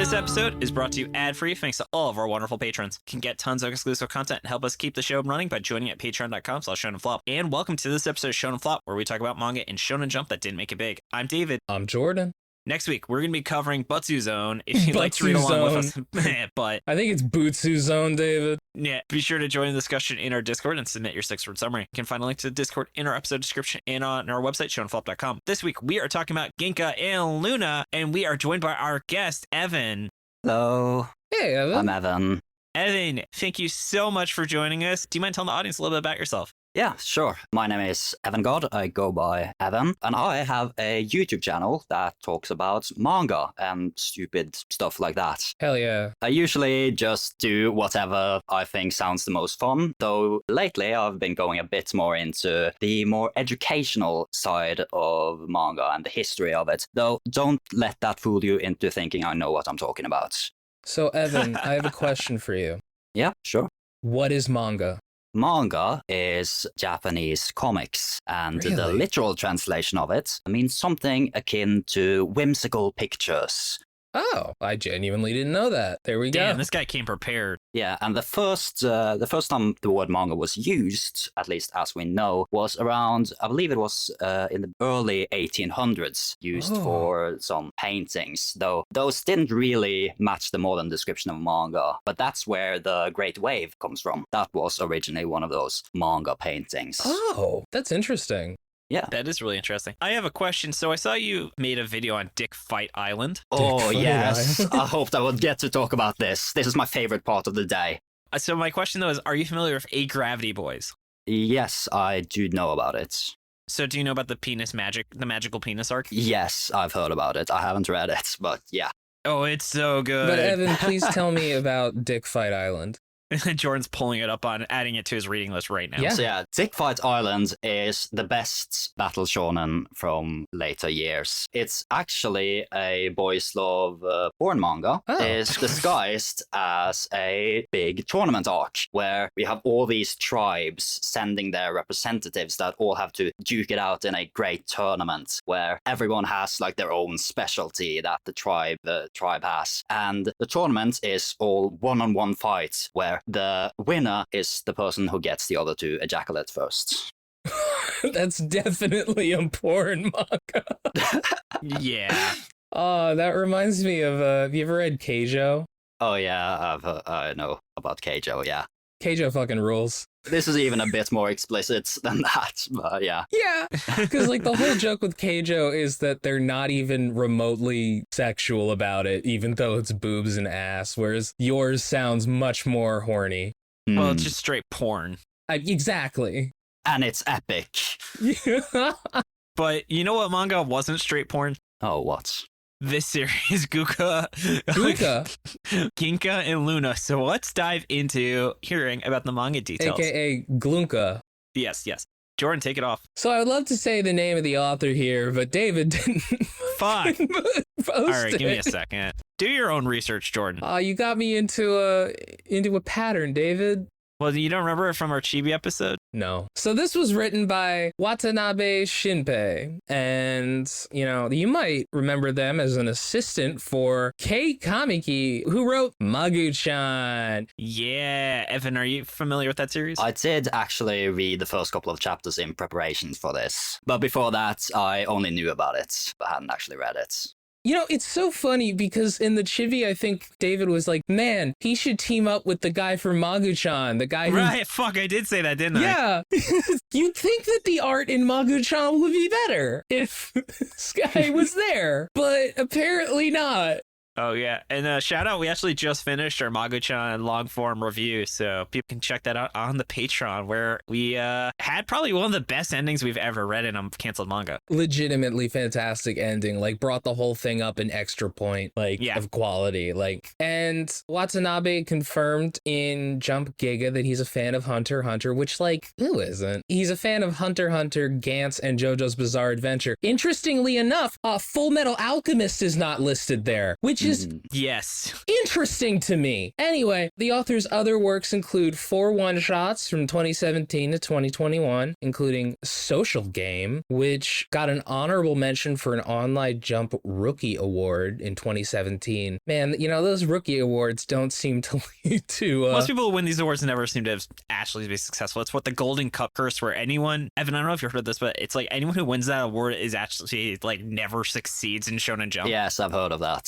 This episode is brought to you ad-free thanks to all of our wonderful patrons. You can get tons of exclusive content and help us keep the show running by joining at patreon.com/ShonenFlop. And welcome to this episode of Shonen Flop, where we talk about manga and Shonen Jump that didn't make it big. I'm David. I'm Jordan. Next week, we're going to be covering Butsu Zone. If you'd like to read along with us. But I think it's Butsu Zone, David. Yeah, be sure to join the discussion in our Discord and submit your 6-word summary. You can find a link to the Discord in our episode description and on our website, shonenflop.com. This week, we are talking about Ginka Glüna, and we are joined by our guest, Evan. Hello. Hey, Evan. I'm Evan. Evan, thank you so much for joining us. Do you mind telling the audience a little bit about yourself? Yeah, sure. My name is Evangaard. I go by Evan, and I have a YouTube channel that talks about manga and stupid stuff like that. Hell yeah. I usually just do whatever I think sounds the most fun, though lately I've been going a bit more into the more educational side of manga and the history of it, though don't let that fool you into thinking I know what I'm talking about. So, Evan, I have a question for you. Yeah, sure. What is manga? Manga is Japanese comics, and the Really? literal translation of it means something akin to whimsical pictures. Oh, I genuinely didn't know that. There we Damn, go. this guy came prepared. Yeah, and the first time the word manga was used, at least as we know, was around, I believe it was in the early 1800s, used for some paintings, though those didn't really match the modern description of manga, but that's where the Great Wave comes from. That was originally one of those manga paintings. Oh, that's interesting. Yeah. That is really interesting. I have a question. So I saw you made a video on Dick Fight Island. Oh, Dick yes. Island. I hoped I would get to talk about this. This is my favorite part of the day. So my question, though, is are you familiar with A Gravity Boys? Yes, I do know about it. So do you know about the penis magic, the magical penis arc? Yes, I've heard about it. I haven't read it, but yeah. Oh, it's so good. But, Evan, please tell me about Dick Fight Island. Jordan's pulling it up on adding it to his reading list right now. Yeah. So yeah, Dick Fight Island is the best battle shonen from later years. It's actually a boys' love porn manga. Oh. It's disguised as a big tournament arc where we have all these tribes sending their representatives that all have to duke it out in a great tournament where everyone has like their own specialty that the tribe has. And the tournament is all one-on-one fights where the winner is the person who gets the other to ejaculate first. That's definitely a porn manga. Yeah. Oh, that reminds me of, have you ever read Keijo? Oh yeah, I know about Keijo, yeah. Keijo fucking rules. This is even a bit more explicit than that, but yeah. Yeah, because like the whole joke with Keijo is that they're not even remotely sexual about it, even though it's boobs and ass, whereas yours sounds much more horny. Well, it's just straight porn. Exactly. And it's epic. But you know what manga wasn't straight porn? Oh, what? This series, Ginka Glüna. So let's dive into hearing about the manga details. AKA Glunka. Yes. Jordan, take it off. So I would love to say the name of the author here, but David didn't. Fuck. Post All right, give me a it. second. Do your own research, Jordan. You got me into a pattern, David. Well, you don't remember it from our Chibi episode? No. So this was written by Watanabe Shinpei, and, you know, you might remember them as an assistant for Kei Kamiki, who wrote Magu-chan. Yeah. Evan, are you familiar with that series? I did actually read the first couple of chapters in preparation for this, but before that, I only knew about it, but hadn't actually read it. You know, it's so funny because in the Chibi, I think David was like, man, he should team up with the guy from Magu-chan, the guy who... Right, fuck, I did say that, didn't I? Yeah. You'd think that the art in Magu-chan would be better if this guy was there, but apparently not. Oh, yeah. And shout out, we actually just finished our Magu-chan long form review, so people can check that out on the Patreon, where we had probably one of the best endings we've ever read in a canceled manga. Legitimately fantastic ending, like brought the whole thing up an extra point, like of quality, like. And Watanabe confirmed in Jump Giga that he's a fan of Hunter x Hunter, which, like, who isn't? He's a fan of Hunter x Hunter, Gantz, and JoJo's Bizarre Adventure. Interestingly enough, Full Metal Alchemist is not listed there, which is yes, interesting to me. Anyway, the author's other works include 4 one-shots from 2017 to 2021, including Social Game, which got an honorable mention for an Online Jump Rookie Award in 2017. Man, you know, those rookie awards don't seem to lead to... Most people who win these awards never seem to actually be successful. It's what the Golden Cup curse, where anyone... Evan, I don't know if you've heard this, but it's like anyone who wins that award is actually like never succeeds in Shonen Jump. Yes, I've heard of that.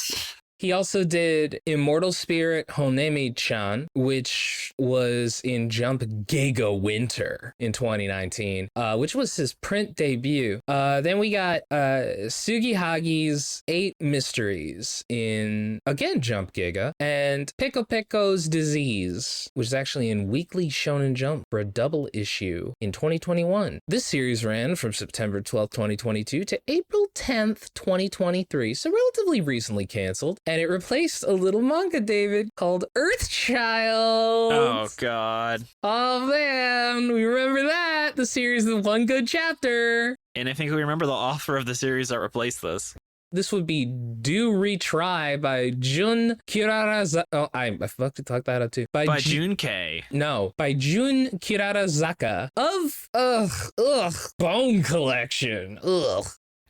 He also did Immortal Spirit Honemi-chan, which was in Jump Giga Winter in 2019, which was his print debut. Then we got Sugihagi's 8 Mysteries in, again, Jump Giga, and Pico Pico's Disease, which is actually in Weekly Shonen Jump for a double issue in 2021. This series ran from September 12th, 2022 to April 10th, 2023, so relatively recently canceled. And it replaced a little manga, David, called Earthchild. Oh, God. Oh, man. We remember that. The series with one good chapter. And I think we remember the author of the series that replaced this. This would be Do Retry by Jun Kirarazaka. Oh, I fucked that up too. By Jun K. No, by Jun Kirarazaka of Bone Collection.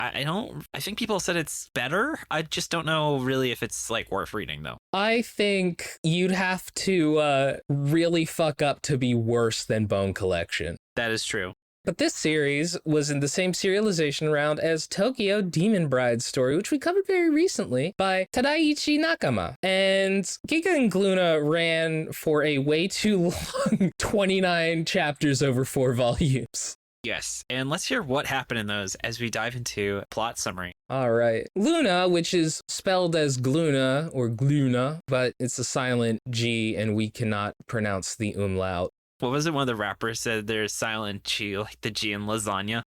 I think people said it's better. I just don't know really if it's like worth reading though. I think you'd have to really fuck up to be worse than Bone Collection. That is true. But this series was in the same serialization round as Tokyo Demon Bride Story, which we covered very recently, by Tadaichi Nakama. And Ginka Glüna ran for a way too long 29 chapters over 4 volumes. Yes, and let's hear what happened in those as we dive into plot summary. All right. Glüna, which is spelled as Gluna or Gluna, but it's a silent G and we cannot pronounce the umlaut. What was it one of the rappers said there's silent G, like the G in lasagna?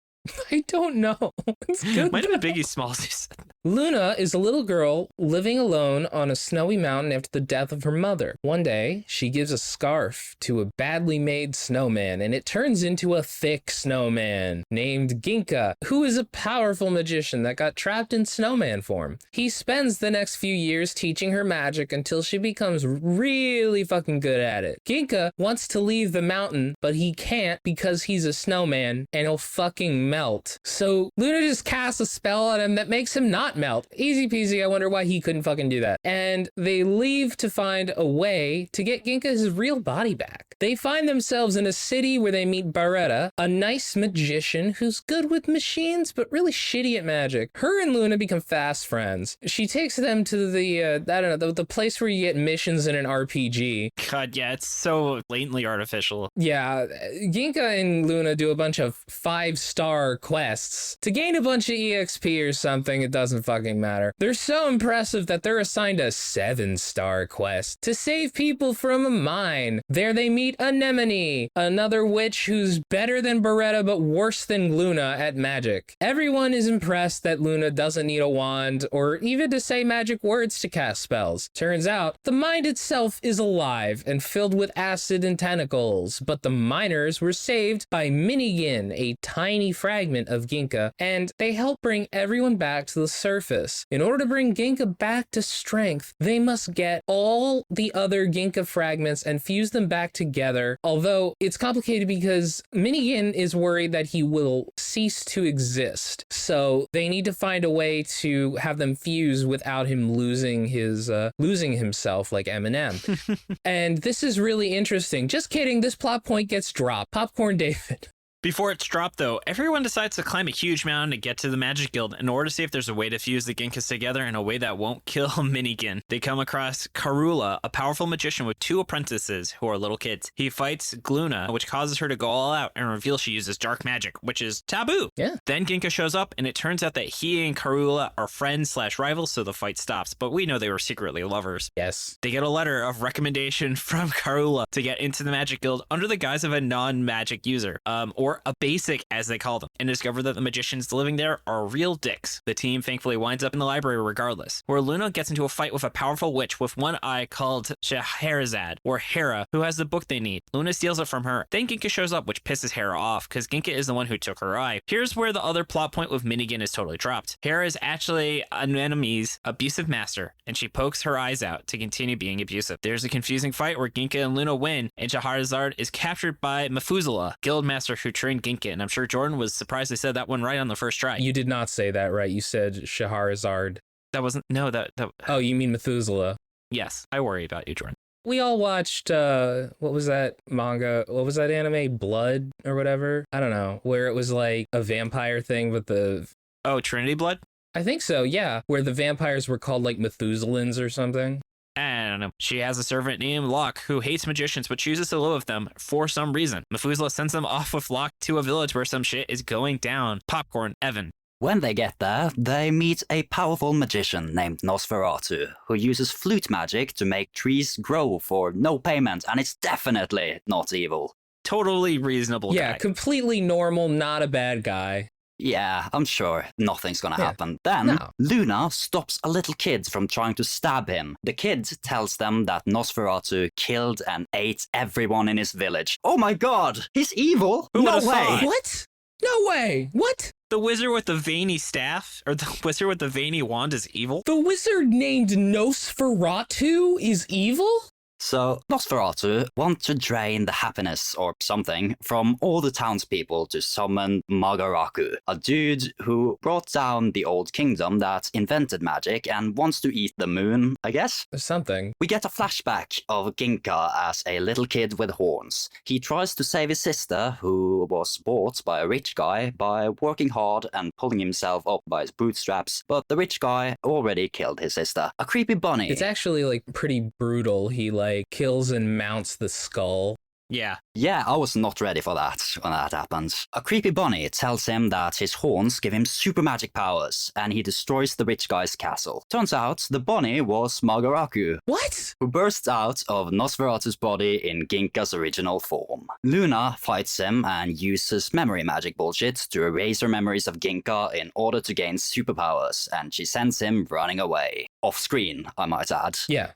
I don't know. It's good. Might have been Biggie Smalls who said that. Luna is a little girl living alone on a snowy mountain after the death of her mother. One day, she gives a scarf to a badly made snowman, and it turns into a thick snowman named Ginka, who is a powerful magician that got trapped in snowman form. He spends the next few years teaching her magic until she becomes really fucking good at it. Ginka wants to leave the mountain, but he can't because he's a snowman and he'll fucking melt. So Luna just casts a spell on him that makes him not melt. Easy peasy. I wonder why he couldn't fucking do that. And they leave to find a way to get Ginka his real body back. They find themselves in a city where they meet Baretta, a nice magician who's good with machines but really shitty at magic. Her and Luna become fast friends. She takes them to the place where you get missions in an RPG. God, yeah, it's so blatantly artificial. Yeah, Ginka and Luna do a bunch of 5-star quests to gain a bunch of EXP or something. It doesn't fucking matter. They're so impressive that they're assigned a 7-star quest to save people from a mine. There they meet Anemone, another witch who's better than Baretta but worse than Luna at magic. Everyone is impressed that Luna doesn't need a wand or even to say magic words to cast spells. Turns out the mind itself is alive and filled with acid and tentacles, but the miners were saved by Minigin, a tiny fragment of Ginka, and they help bring everyone back to the surface. In order to bring Ginka back to strength, they must get all the other Ginka fragments and fuse them back together, although it's complicated because Minigin is worried that he will cease to exist. So they need to find a way to have them fuse without him losing himself like Eminem. And this is really interesting. Just kidding, this plot point gets dropped. Popcorn David. Before it's dropped, though, everyone decides to climb a huge mountain to get to the Magic Guild in order to see if there's a way to fuse the Ginkas together in a way that won't kill Minigin. They come across Karula, a powerful magician with 2 apprentices who are little kids. He fights Gluna, which causes her to go all out and reveals she uses dark magic, which is taboo. Yeah. Then Ginka shows up, and it turns out that he and Karula are friends/rivals, so the fight stops. But we know they were secretly lovers. Yes. They get a letter of recommendation from Karula to get into the Magic Guild under the guise of a non-magic user, or or a basic as they call them, and discover that the magicians living there are real dicks. The team thankfully winds up in the library regardless, where Luna gets into a fight with a powerful witch with one eye called Scheherazade, or Hera, who has the book they need. Luna steals it from her. Then Ginka shows up, which pisses Hera off, because Ginka is the one who took her eye. Here's where the other plot point with Minigun is totally dropped. Hera is actually an enemy's abusive master, and she pokes her eyes out to continue being abusive. There's a confusing fight where Ginka and Luna win, and Scheherazade is captured by Methuselah, guildmaster who trained Ginka, and I'm sure Jordan was surprised I said that one right on the first try. You did not say that right. You said Scheherazade. That wasn't, no, that. Oh, you mean Methuselah. Yes, I worry about you, Jordan. We all watched, what was that manga? What was that anime? Blood or whatever? I don't know. Where it was like a vampire thing with the... Oh, Trinity Blood? I think so, yeah. Where the vampires were called like Methuselahs or something. I don't know. She has a servant named Locke who hates magicians but chooses to live with them for some reason. Methuselah sends them off with Locke to a village where some shit is going down. Popcorn, Evan. When they get there, they meet a powerful magician named Nosferatu, who uses flute magic to make trees grow for no payment, and it's definitely not evil. Totally reasonable guy. Yeah, completely normal, not a bad guy. Yeah, I'm sure nothing's gonna happen. Then, Luna stops a little kid from trying to stab him. The kid tells them that Nosferatu killed and ate everyone in his village. Oh my god, he's evil? No way! What? No way! What? The wizard with the veiny staff, or the wizard with the veiny wand is evil? The wizard named Nosferatu is evil? So, Nosferatu wants to drain the happiness, or something, from all the townspeople to summon Magaraku, a dude who brought down the old kingdom that invented magic and wants to eat the moon, I guess? Or something. We get a flashback of Ginka as a little kid with horns. He tries to save his sister, who was bought by a rich guy, by working hard and pulling himself up by his bootstraps, but the rich guy already killed his sister. A creepy bunny. It's actually, like, pretty brutal. He, like, kills and mounts the skull. Yeah. Yeah, I was not ready for that when that happened. A creepy bunny tells him that his horns give him super magic powers, and he destroys the rich guy's castle. Turns out, the bunny was Magaraku. What? Who bursts out of Nosferatu's body in Ginka's original form. Luna fights him and uses memory magic bullshit to erase her memories of Ginka in order to gain superpowers, and she sends him running away. Off screen, I might add. Yeah.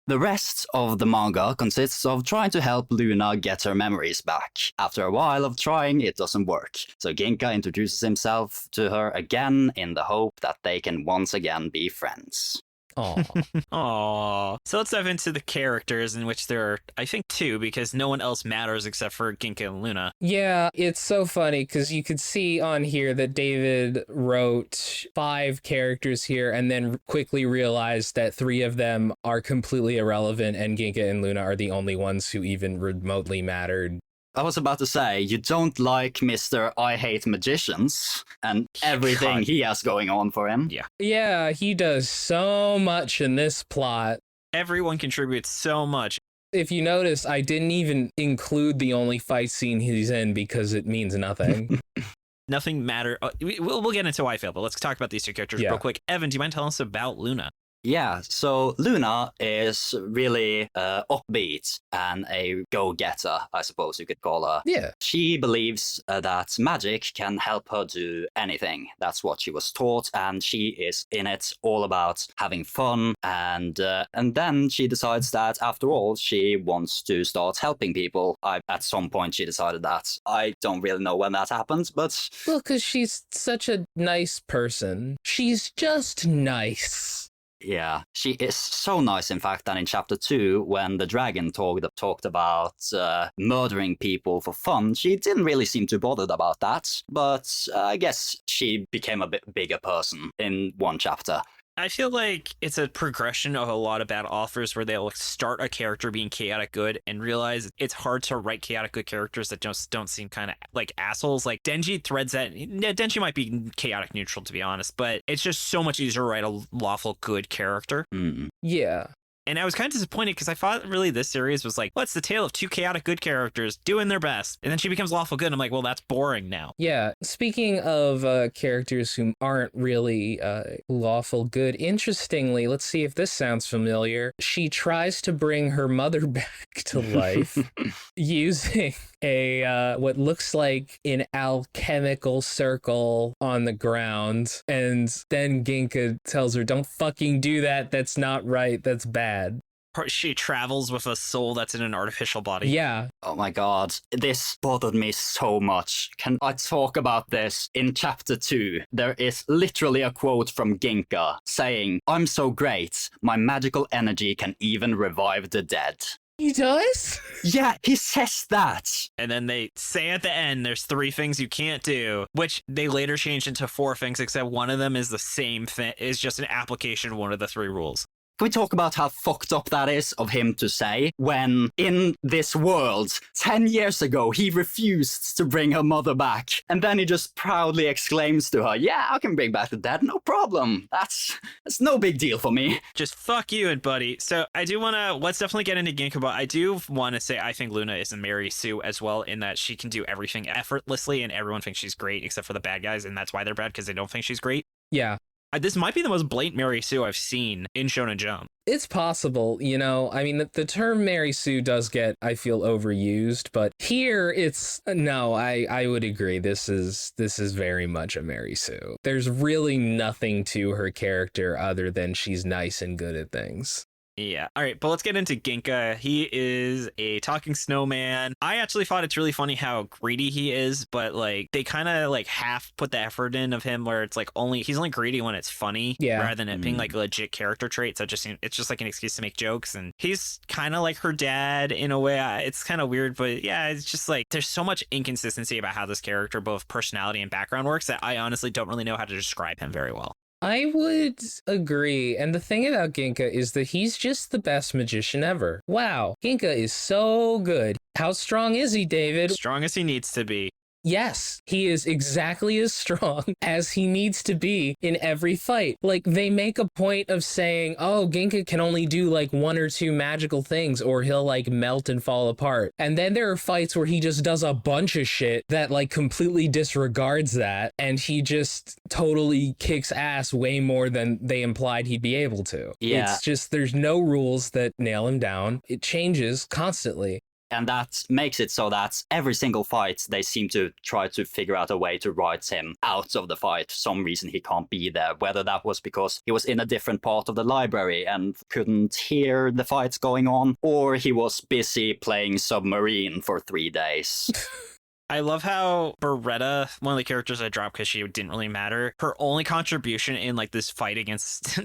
The rest of the manga consists of trying to help Luna get her memories back. After a while of trying, it doesn't work. So Ginka introduces himself to her again in the hope that they can once again be friends. Aww. Aww. So let's dive into the characters, in which there are, I think, two, because no one else matters except for Ginka and Luna. Yeah, it's so funny because you could see on here that David wrote 5 characters here and then quickly realized that 3 of them are completely irrelevant and Ginka and Luna are the only ones who even remotely mattered. I was about to say, you don't like Mr. I Hate Magicians and everything he has going on for him. Yeah. Yeah, he does so much in this plot. Everyone contributes so much. If you notice, I didn't even include the only fight scene he's in because it means nothing. Nothing matter. We'll get into why I feel, but let's talk about these 2 characters real quick. Evan, do you mind telling us about Luna? Yeah, so Luna is really upbeat and a go-getter, I suppose you could call her. Yeah. She believes that magic can help her do anything. That's what she was taught, and she is in it all about having fun. And then she decides that, after all, she wants to start helping people. At some point, she decided that. I don't really know when that happened, but... Well, because she's such a nice person. She's just nice. Yeah, she is so nice, in fact, that in chapter 2, when the dragon talked about murdering people for fun, she didn't really seem too bothered about that. But I guess she became a bit bigger person in one chapter. I feel like it's a progression of a lot of bad authors where they'll start a character being chaotic good and realize it's hard to write chaotic good characters that just don't seem kind of like assholes. Like Denji threads that. Denji might be chaotic neutral, to be honest, but it's just so much easier to write a lawful good character. Mm. Yeah. And I was kind of disappointed because I thought really this series was like, what's the tale of 2 chaotic good characters doing their best? And then she becomes lawful good. And I'm like, well, that's boring now. Yeah. Speaking of characters who aren't really lawful good, interestingly, let's see if this sounds familiar. She tries to bring her mother back to life using a what looks like an alchemical circle on the ground. And then Ginka tells her, don't fucking do that. That's not right. That's bad. She travels with a soul that's in an artificial body. Yeah. Oh my god, this bothered me so much. Can I talk about this? In chapter 2, there is literally a quote from Ginka saying, I'm so great, my magical energy can even revive the dead. He does? Yeah, he says that. And then they say at the end, there's 3 things you can't do, which they later changed into 4 things, except one of them is the same thing, is just an application of one of the 3 rules. Can we talk about how fucked up that is of him to say when in this world, 10 years ago, he refused to bring her mother back. And then he just proudly exclaims to her, yeah, I can bring back the dead, no problem. That's no big deal for me. Just fuck you, buddy. So I do want to, let's definitely get into Ginka, but I do want to say I think Luna is a Mary Sue as well, in that she can do everything effortlessly and everyone thinks she's great except for the bad guys. And that's why they're bad, because they don't think she's great. Yeah. This might be the most blatant Mary Sue I've seen in Shonen Jump. It's possible, you know, I mean, the term Mary Sue does get, I feel, overused, but here it's, no, I would agree. This is very much a Mary Sue. There's really nothing to her character other than she's nice and good at things. Yeah. All right, but let's get into Ginka. He is a talking snowman. I actually thought it's really funny how greedy he is, but like they kind of like half put the effort in of him where it's like he's only greedy when it's funny, rather than it being like a legit character trait. So it's just like an excuse to make jokes, and he's kind of like her dad in a way. It's kind of weird, but yeah, it's just like there's so much inconsistency about how this character, both personality and background, works that I honestly don't really know how to describe him very well. I would agree. And the thing about Ginka is that he's just the best magician ever. Wow. Ginka is so good. How strong is he, David? Strong as he needs to be. Yes, he is exactly as strong as he needs to be in every fight. Like, they make a point of saying, oh, Ginka can only do like 1 or 2 magical things or he'll like melt and fall apart. And then there are fights where he just does a bunch of shit that like completely disregards that, and he just totally kicks ass way more than they implied he'd be able to. Yeah. It's just, there's no rules that nail him down. It changes constantly. And that makes it so that every single fight, they seem to try to figure out a way to write him out of the fight. For some reason he can't be there, whether that was because he was in a different part of the library and couldn't hear the fights going on, or he was busy playing Submarine for 3 days. I love how Beretta, one of the characters I dropped because she didn't really matter, her only contribution in like this fight against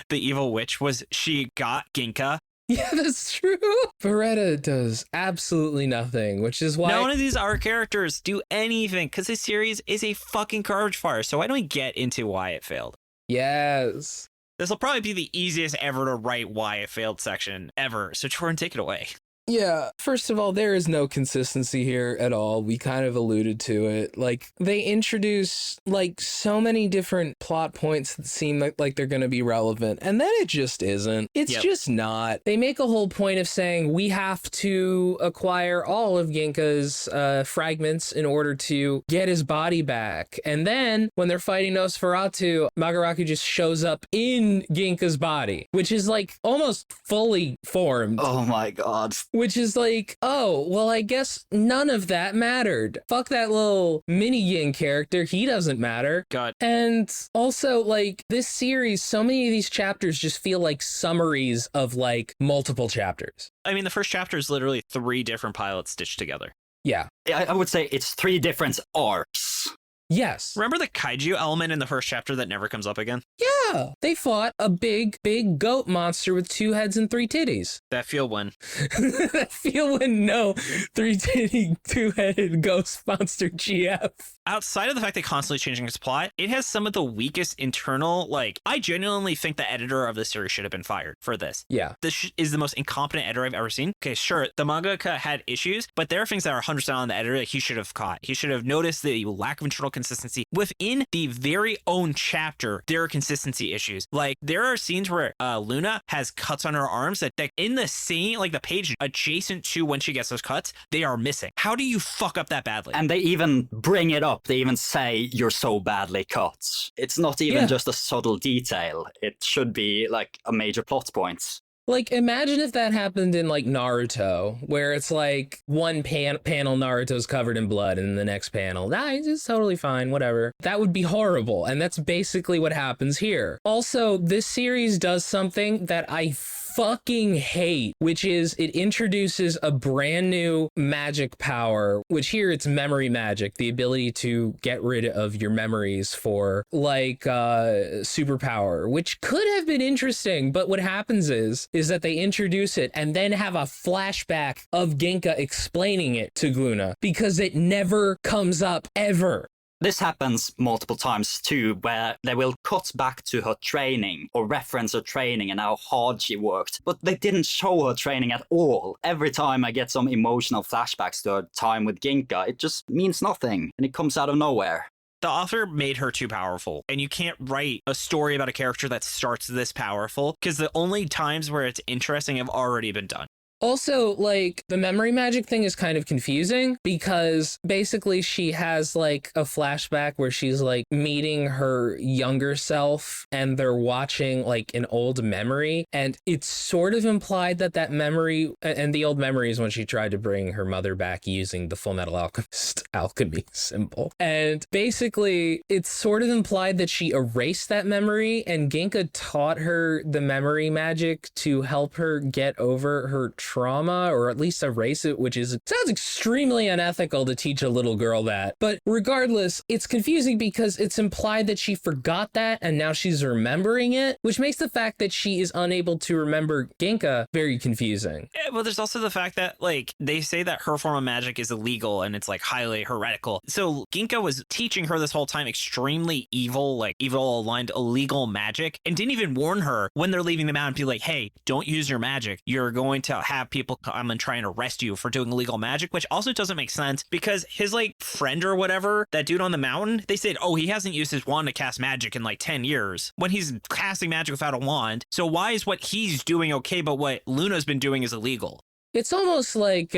the evil witch was she got Ginka. Yeah, that's true. Beretta does absolutely nothing, which is why none of these art characters do anything, because this series is a fucking garbage fire, so I don't get into why it failed. Yes. This will probably be the easiest ever to write why it failed section ever, so Jordan, take it away. Yeah, first of all, there is no consistency here at all. We kind of alluded to it. Like, they introduce, like, so many different plot points that seem like they're going to be relevant, and then it just isn't. It's just not. They make a whole point of saying, we have to acquire all of Ginka's fragments in order to get his body back. And then, when they're fighting Nosferatu, Magaraku just shows up in Ginka's body, which is, like, almost fully formed. Oh my god. Which is like, oh, well, I guess none of that mattered. Fuck that little mini Yin character. He doesn't matter. God. And also, like, this series, so many of these chapters just feel like summaries of, like, multiple chapters. I mean, the first chapter is literally 3 different pilots stitched together. Yeah. I would say it's 3 different arcs. Yes. Remember the kaiju element in the first chapter that never comes up again? Yeah. They fought a big goat monster with 2 heads and 3 titties. That feel when? That feel when no 3-titty, 2-headed ghost monster GF. Outside of the fact that constantly changing its plot, it has some of the weakest internal, like, I genuinely think the editor of the series should have been fired for this. Yeah. This is the most incompetent editor I've ever seen. Okay, sure, the mangaka had issues, but there are things that are 100% on the editor that he should have caught. He should have noticed the lack of internal consistency. Within the very own chapter, there are consistency issues. Like, there are scenes where Luna has cuts on her arms that in the scene, like the page adjacent to when she gets those cuts, they are missing. How do you fuck up that badly? And they even bring it up. They even say, you're so badly cut. It's not even just a subtle detail. It should be like a major plot point. Like, imagine if that happened in, like, Naruto, where it's, like, one panel Naruto's covered in blood, and the next panel, it's totally fine, whatever. That would be horrible, and that's basically what happens here. Also, this series does something that I fucking hate, which is it introduces a brand new magic power, which here it's memory magic, the ability to get rid of your memories for like superpower, which could have been interesting, but what happens is that they introduce it and then have a flashback of Ginka explaining it to Glüna because it never comes up ever. This happens multiple times too, where they will cut back to her training or reference her training and how hard she worked, but they didn't show her training at all. Every time I get some emotional flashbacks to her time with Ginka, it just means nothing, and it comes out of nowhere. The author made her too powerful, and you can't write a story about a character that starts this powerful, because the only times where it's interesting have already been done. Also, like, the memory magic thing is kind of confusing because basically she has, like, a flashback where she's, like, meeting her younger self and they're watching, like, an old memory. And it's sort of implied that that memory, and the old memory is when she tried to bring her mother back using the Full Metal Alchemist alchemy symbol. And basically, it's sort of implied that she erased that memory and Ginka taught her the memory magic to help her get over her trauma, or at least erase it, which sounds extremely unethical to teach a little girl that. But regardless, it's confusing because it's implied that she forgot that and now she's remembering it, which makes the fact that she is unable to remember Ginka very confusing. Yeah, well, there's also the fact that, like, they say that her form of magic is illegal and it's, like, highly heretical. So Ginka was teaching her this whole time extremely evil, like, evil-aligned illegal magic, and didn't even warn her when they're leaving them out and be like, hey, don't use your magic. You're going to have people come and try and arrest you for doing illegal magic, which also doesn't make sense because his like friend or whatever, that dude on the mountain, they said, oh, he hasn't used his wand to cast magic in like 10 years when he's casting magic without a wand. So why is what he's doing okay, but what Luna's been doing is illegal? It's almost like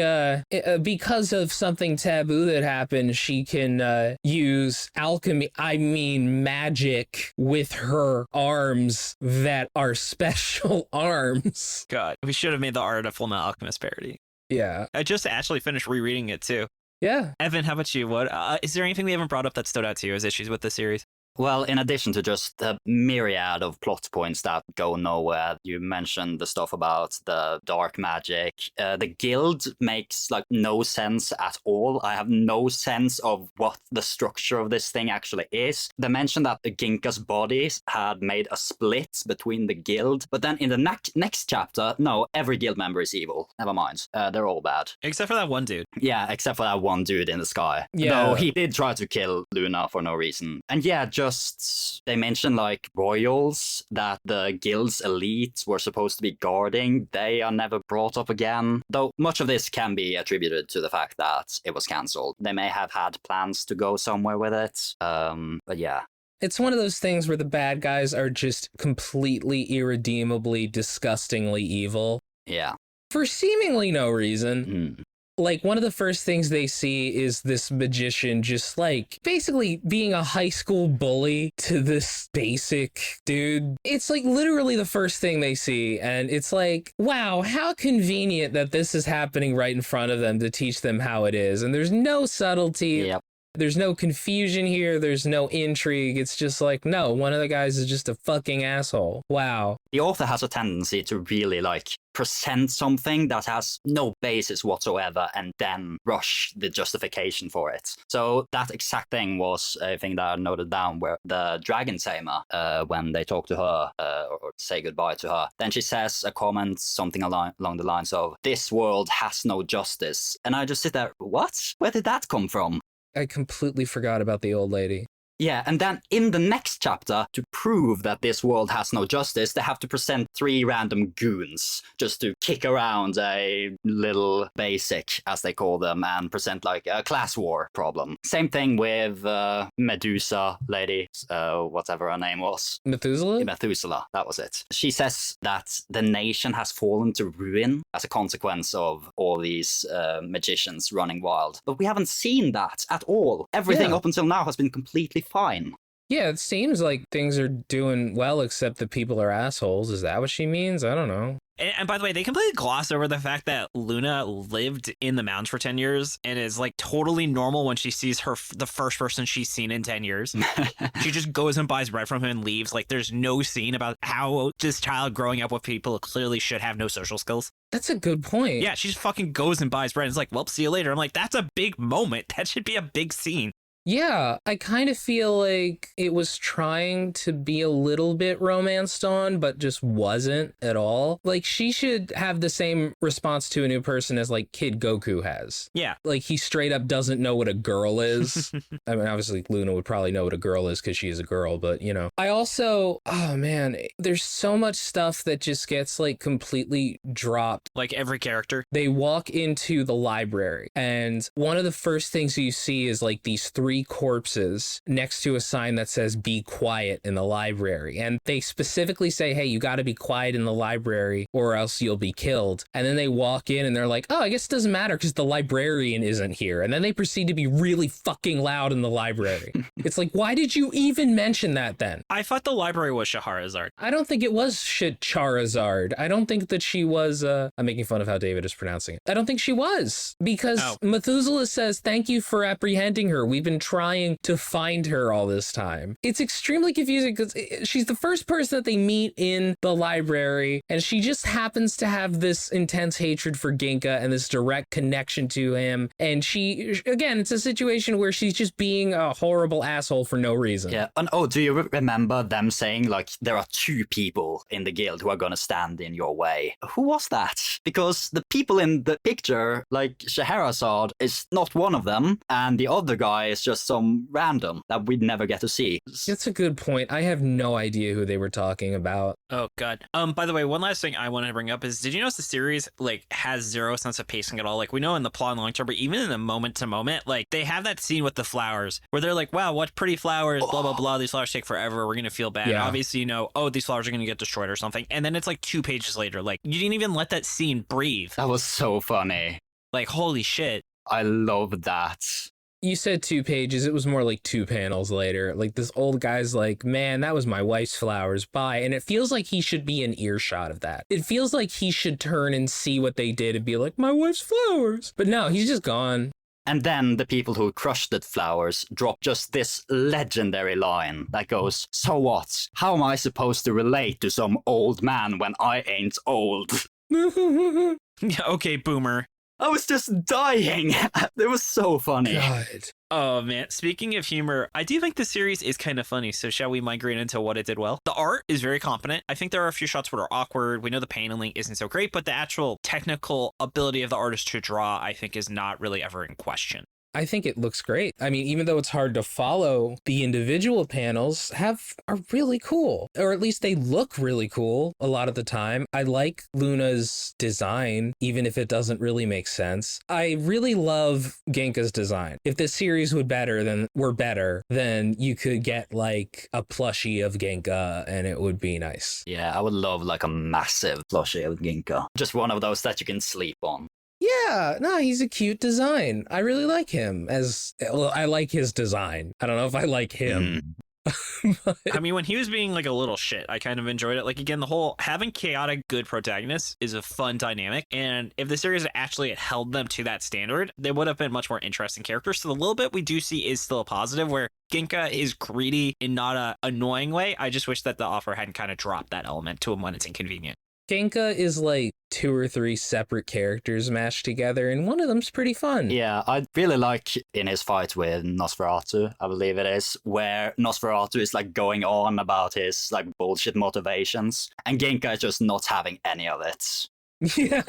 because of something taboo that happened, she can use magic with her arms that are special arms. God, we should have made the art a Full Metal Alchemist parody. Yeah. I just actually finished rereading it too. Yeah. Evan, how about you? What is there anything we haven't brought up that stood out to you as issues with the series? Well, in addition to just the myriad of plot points that go nowhere, you mentioned the stuff about the dark magic. The guild makes like no sense at all. I have no sense of what the structure of this thing actually is. They mentioned that the Ginka's bodies had made a split between the guild, but then in the next chapter, no, every guild member is evil. Never mind. They're all bad. Except for that one dude. Yeah, except for that one dude in the sky. Yeah. Though he did try to kill Luna for no reason. And yeah, they mentioned like royals that the guild's elite were supposed to be guarding. They are never brought up again. Though much of this can be attributed to the fact that it was cancelled. They may have had plans to go somewhere with it. But yeah. It's one of those things where the bad guys are just completely irredeemably, disgustingly evil. Yeah. For seemingly no reason. Mm. Like, one of the first things they see is this magician just, like, basically being a high school bully to this basic dude. It's, like, literally the first thing they see, and it's like, wow, how convenient that this is happening right in front of them to teach them how it is. And there's no subtlety. Yep. There's no confusion here. There's no intrigue. It's just like, no, one of the guys is just a fucking asshole. Wow. The author has a tendency to really, like, present something that has no basis whatsoever and then rush the justification for it. So that exact thing was a thing that I noted down where the dragon tamer, when they talk to her or say goodbye to her, then she says a comment, something along the lines of, this world has no justice. And I just sit there, what? Where did that come from? I completely forgot about the old lady. Yeah, and then in the next chapter, to prove that this world has no justice, they have to present 3 random goons just to kick around a little basic, as they call them, and present like a class war problem. Same thing with Medusa lady, whatever her name was. Methuselah? Methuselah, that was it. She says that the nation has fallen to ruin as a consequence of all these magicians running wild. But we haven't seen that at all. Everything up until now has been completely fine. Yeah, it seems like things are doing well, except that people are assholes. Is that what she means? I don't know. And by the way, they completely gloss over the fact that Luna lived in the mountains for 10 years and is like totally normal when she sees the first person she's seen in 10 years. She just goes and buys bread from him and leaves. Like there's no scene about how this child growing up with people clearly should have no social skills. That's a good point. Yeah, she just fucking goes and buys bread and is like, well, see you later. I'm like, that's a big moment. That should be a big scene. Yeah, I kind of feel like it was trying to be a little bit romanced on, but just wasn't at all. Like, she should have the same response to a new person as, like, Kid Goku has. Yeah. Like, he straight up doesn't know what a girl is. I mean, obviously, Luna would probably know what a girl is because she is a girl, but, you know. I also, oh, man, there's so much stuff that just gets, like, completely dropped. Like every character. They walk into the library, and one of the first things you see is, like, these 3 corpses next to a sign that says be quiet in the library, and they specifically say, hey, you got to be quiet in the library or else you'll be killed. And then they walk in and they're like, oh, I guess it doesn't matter because the librarian isn't here. And then they proceed to be really fucking loud in the library. It's like, why did you even mention that then? I thought the library was Shahrazad. I don't think it was Charizard. I don't think that she was I'm making fun of how David is pronouncing it. I don't think she was, because Methuselah says, thank you for apprehending her. We've been trying to find her all this time. It's extremely confusing because she's the first person that they meet in the library, and she just happens to have this intense hatred for Ginka and this direct connection to him. And she, again, it's a situation where she's just being a horrible asshole for no reason. Yeah. And do you remember them saying, like, there are 2 people in the guild who are going to stand in your way? Who was that? Because the people in the picture, like Scheherazade, is not one of them, and the other guy is just some random that we'd never get to see. That's a good point. I have no idea who they were talking about. Oh god. By the way, one last thing I wanted to bring up is, did you notice the series like has zero sense of pacing at all? Like, we know in the plot and long term, but even in the moment to moment, like they have that scene with the flowers where they're like, wow, what pretty flowers, blah blah blah, these flowers take forever, we're gonna feel bad. Obviously, you know, oh, these flowers are gonna get destroyed or something, and then it's like 2 pages later, like you didn't even let that scene breathe. That was so funny. Like, holy shit. I love that. You said 2 pages. It was more like 2 panels later. Like, this old guy's like, man, that was my wife's flowers. Bye. And it feels like he should be in earshot of that. It feels like he should turn and see what they did and be like, my wife's flowers. But no, he's just gone. And then the people who crushed the flowers drop just this legendary line that goes, so what? How am I supposed to relate to some old man when I ain't old? Okay, boomer. I was just dying. It was so funny. God. Oh man, speaking of humor, I do think the series is kind of funny, so shall we migrate into what it did well? The art is very competent. I think there are a few shots that are awkward. We know the paneling isn't so great, but the actual technical ability of the artist to draw, I think, is not really ever in question. I think it looks great. I mean, even though it's hard to follow, the individual panels are really cool, or at least they look really cool a lot of the time. I like Luna's design, even if it doesn't really make sense. I really love Ginka's design. If this series were better, then you could get like a plushie of Ginka and it would be nice. Yeah, I would love like a massive plushie of Ginka. Just one of those that you can sleep on. Yeah, no, he's a cute design. I really like him I like his design. I don't know if I like him. I mean, when he was being like a little shit, I kind of enjoyed it. Like, again, the whole having chaotic good protagonists is a fun dynamic. And if the series actually had held them to that standard, they would have been much more interesting characters. So the little bit we do see is still a positive, where Ginka is greedy in not a annoying way. I just wish that the author hadn't kind of dropped that element to him when it's inconvenient. Ginka is like 2 or 3 separate characters mashed together, and one of them's pretty fun. Yeah, I really like in his fight with Nosferatu, I believe it is, where Nosferatu is like going on about his like bullshit motivations, and Ginka is just not having any of it. Yeah,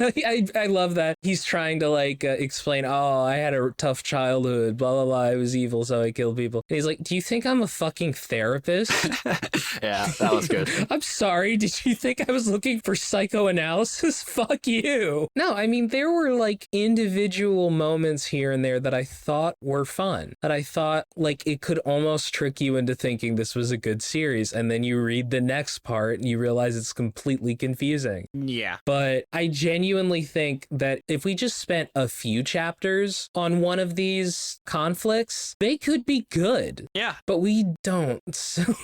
I love that. He's trying to like explain, oh, I had a tough childhood, blah, blah, blah. I was evil, so I killed people. And he's like, do you think I'm a fucking therapist? Yeah, that was good. I'm sorry. Did you think I was looking for psychoanalysis? Fuck you. No, I mean, there were like individual moments here and there that I thought were fun, that I thought like it could almost trick you into thinking this was a good series. And then you read the next part and you realize it's completely confusing. Yeah. But I genuinely think that if we just spent a few chapters on one of these conflicts, they could be good. Yeah. But we don't. So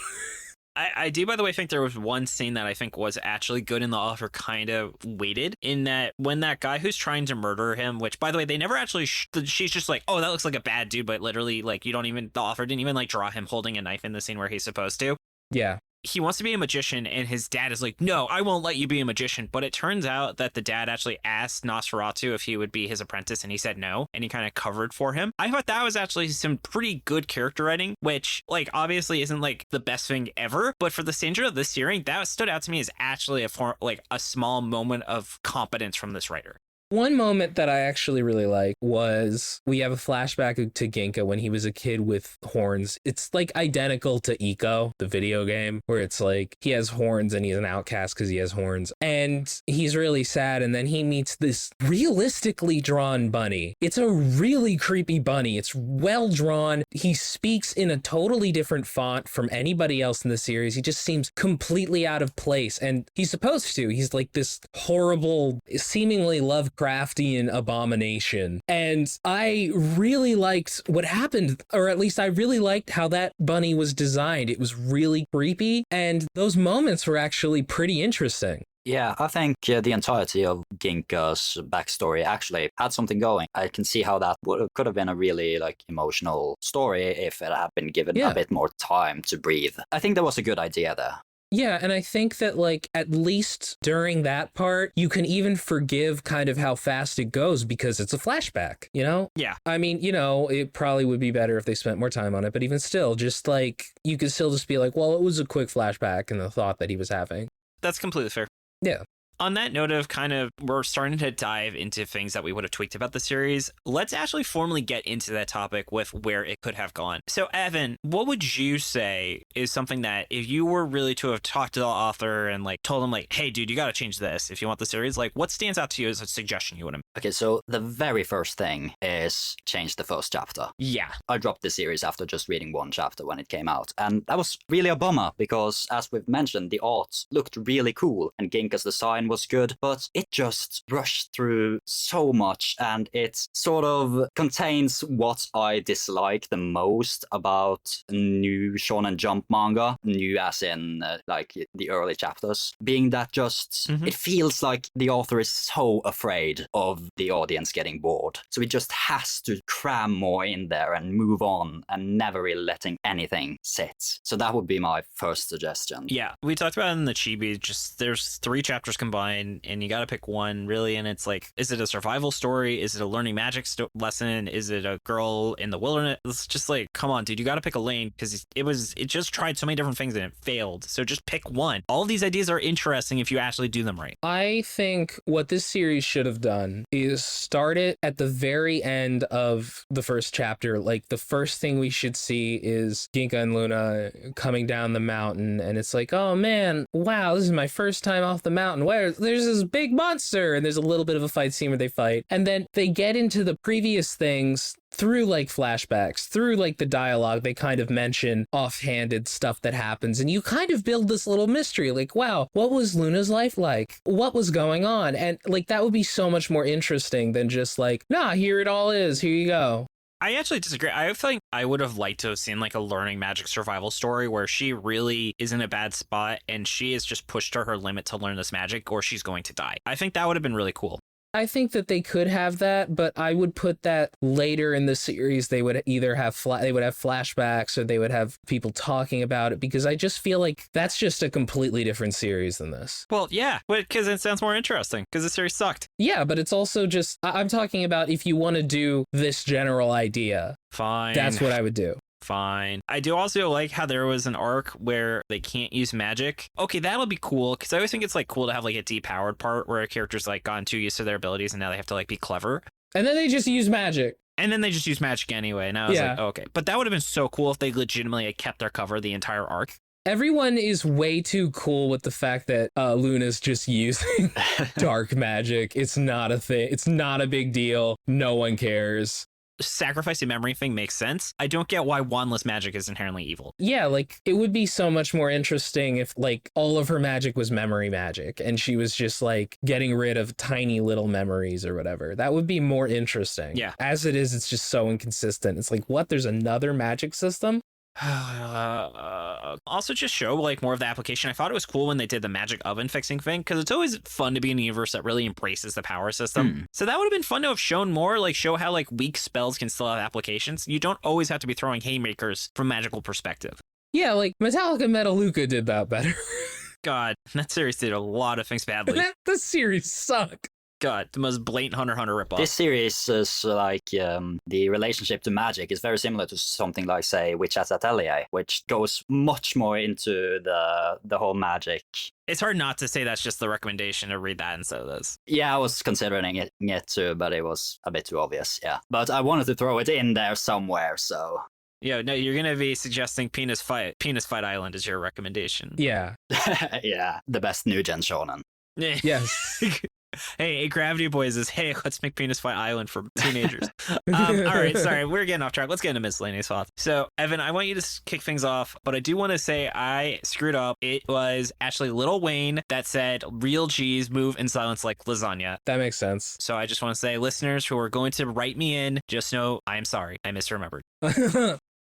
I do, by the way, think there was one scene that I think was actually good and the author kind of waited in that when that guy who's trying to murder him, which, by the way, they never actually, she's just like, oh, that looks like a bad dude, but literally, like, the author didn't even, like, draw him holding a knife in the scene where he's supposed to. Yeah. He wants to be a magician, and his dad is like, no, I won't let you be a magician. But it turns out that the dad actually asked Nosferatu if he would be his apprentice, and he said no, and he kind of covered for him. I thought that was actually some pretty good character writing, which, like, obviously isn't, like, the best thing ever, but for the standard of this series, that stood out to me as actually a small moment of competence from this writer. One moment that I actually really like was we have a flashback to Ginka when he was a kid with horns. It's like identical to Ico, the video game, where it's like he has horns and he's an outcast because he has horns. And he's really sad. And then he meets this realistically drawn bunny. It's a really creepy bunny. It's well drawn. He speaks in a totally different font from anybody else in the series. He just seems completely out of place. And he's supposed to. He's like this horrible, seemingly Lovecraftian abomination. And I really liked what happened, or at least I really liked how that bunny was designed. It was really creepy, and those moments were actually pretty interesting. Yeah, I think the entirety of Ginka's backstory actually had something going. I can see how that could have been a really emotional story if it had been given a bit more time to breathe. I think that was a good idea there. Yeah, and I think that, at least during that part, you can even forgive kind of how fast it goes because it's a flashback, you know? Yeah. I mean, it probably would be better if they spent more time on it, but even still, just, you could still just be like, well, it was a quick flashback and the thought that he was having. That's completely fair. Yeah. On that note of we're starting to dive into things that we would have tweaked about the series, let's actually formally get into that topic with where it could have gone. So, Evan, what would you say is something that if you were really to have talked to the author and told him hey, dude, you got to change this if you want the series, what stands out to you as a suggestion you would have? Okay, so the very first thing is change the first chapter. Yeah. I dropped the series after just reading one chapter when it came out, and that was really a bummer because, as we've mentioned, the art looked really cool and Ginka's design was good, but it just rushed through so much, and it sort of contains what I dislike the most about new Shonen Jump manga, new as in the early chapters, being that it feels like the author is so afraid of the audience getting bored. So it just has to cram more in there and move on and never really letting anything sit. So that would be my first suggestion. Yeah, we talked about it in the Chibi, just there's 3 chapters combined and you got to pick one really, and it's is it a survival story? Is it a learning magic lesson? Is it a girl in the wilderness? It's just come on, dude, you got to pick a lane because it just tried so many different things and it failed. So just pick one. All of these ideas are interesting if you actually do them right. I think what this series should have done is start it at the very end of the first chapter. The first thing we should see is Ginka and Luna coming down the mountain, and it's oh man, wow, this is my first time off the mountain. There's this big monster, and there's a little bit of a fight scene where they fight, and then they get into the previous things through flashbacks, through the dialogue. They kind of mention offhanded stuff that happens, and you kind of build this little mystery, wow, what was Luna's life like? What was going on? And that would be so much more interesting than just nah, here it all is, here you go. I actually disagree. I think I would have liked to have seen a learning magic survival story where she really is in a bad spot and she has just pushed to her limit to learn this magic or she's going to die. I think that would have been really cool. I think that they could have that, but I would put that later in the series. They would either have flashbacks or they would have people talking about it, because I just feel that's just a completely different series than this. Well, yeah, because it sounds more interesting because the series sucked. Yeah, but it's also just, I'm talking about if you want to do this general idea. Fine. That's what I would do. Fine. I do also like how there was an arc where they can't use magic. Okay, that'll be cool, because I always think it's cool to have a depowered part where a character's gotten too used to their abilities and now they have to be clever. And then they just use magic. And then they just use magic anyway. And I was okay. But that would have been so cool if they legitimately kept their cover the entire arc. Everyone is way too cool with the fact that Luna's just using dark magic. It's not a thing. It's not a big deal. No one cares. sacrificing memory thing makes sense. I don't get why wandless magic is inherently evil. Yeah, like it would be so much more interesting if like all of her magic was memory magic and she was just like getting rid of tiny little memories or whatever. That would be more interesting. Yeah. As it is, it's just so inconsistent. It's like, what? There's another magic system? Also just show like more of the application. I thought it was cool when they did the magic oven fixing thing, because it's always fun to be in a universe that really embraces the power system. So that would have been fun to have shown more, like show how like weak spells can still have applications. You don't always have to be throwing haymakers from a magical perspective. Yeah, like Metallica Metaluca did that better. God, that series did a lot of things badly. The series sucked. God, the most blatant Hunter x Hunter ripoff. This series is like the relationship to magic is very similar to something like, say, Witch's Atelier, which goes much more into the whole magic. It's hard not to say that's just the recommendation to read that instead of this. Yeah, I was considering it too, but it was a bit too obvious. Yeah, but I wanted to throw it in there somewhere, so. Yeah, no, you're gonna be suggesting Penis Fight Island is your recommendation. Yeah. Yeah, the best new gen shonen. Yes. Hey, Gravity Boys is, hey, let's make Penis Fight Island for teenagers. All right, sorry, we're getting off track. Let's get into miscellaneous thoughts. So, Evan, I want you to kick things off, but I do want to say I screwed up. It was actually Lil Wayne that said, real G's move in silence like lasagna. That makes sense. So I just want to say, listeners who are going to write me in, just know I'm sorry. I misremembered.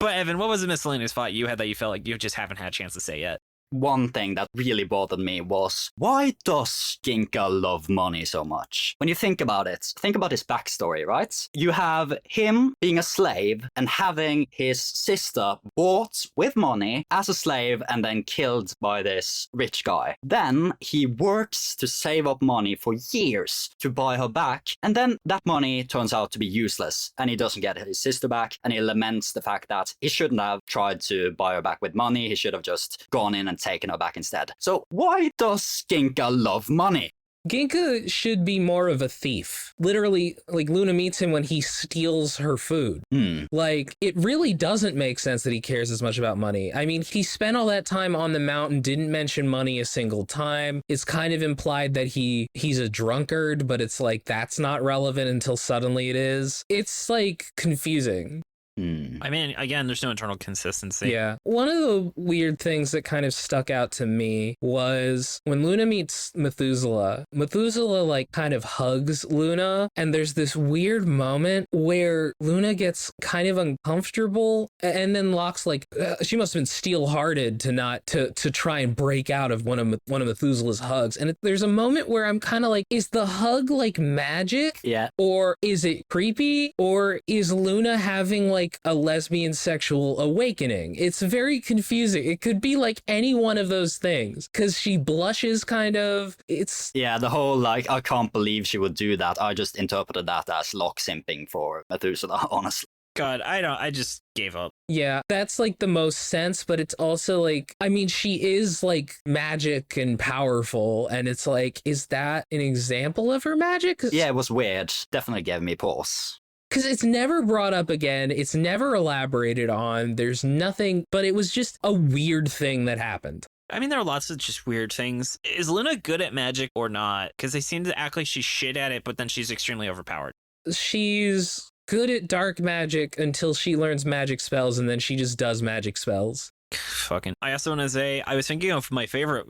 But, Evan, what was the miscellaneous thought you had that you felt like you just haven't had a chance to say yet? One thing that really bothered me was, why does Ginka love money so much? When you think about it, think about his backstory, right? You have him being a slave and having his sister bought with money as a slave and then killed by this rich guy. Then he works to save up money for years to buy her back, and then that money turns out to be useless and he doesn't get his sister back, and he laments the fact that he shouldn't have tried to buy her back with money. He should have just gone in and taken her back instead. So why does Ginka love money? Ginka should be more of a thief. Literally, like Luna meets him when he steals her food. Like, it really doesn't make sense that he cares as much about money. I mean, he spent all that time on the mountain, didn't mention money a single time. It's kind of implied that he's a drunkard, but it's like, that's not relevant until suddenly it is. It's like confusing. I mean, again, there's no internal consistency. Yeah. One of the weird things that kind of stuck out to me was when Luna meets Methuselah like kind of hugs Luna, and there's this weird moment where Luna gets kind of uncomfortable, and then Locke's like, she must have been steel-hearted to try and break out of one of Methuselah's hugs. And there's a moment where I'm kind of like, is the hug like magic? Yeah. Or is it creepy? Or is Luna having like a lesbian sexual awakening? It's very confusing. It could be like any one of those things, because she blushes kind of. It's yeah, the whole like, I can't believe she would do that. I just interpreted that as Locke simping for Methuselah, honestly. God, I just gave up. Yeah, that's like the most sense, but it's also like, I mean, she is like magic and powerful, and it's like, is that an example of her magic? Yeah, it was weird. Definitely gave me pause. Because it's never brought up again. It's never elaborated on. There's nothing, but it was just a weird thing that happened. I mean, there are lots of just weird things. Is Luna good at magic or not? Because they seem to act like she's shit at it, but then she's extremely overpowered. She's good at dark magic until she learns magic spells, and then she just does magic spells. Fucking. I also want to say, I was thinking of my favorite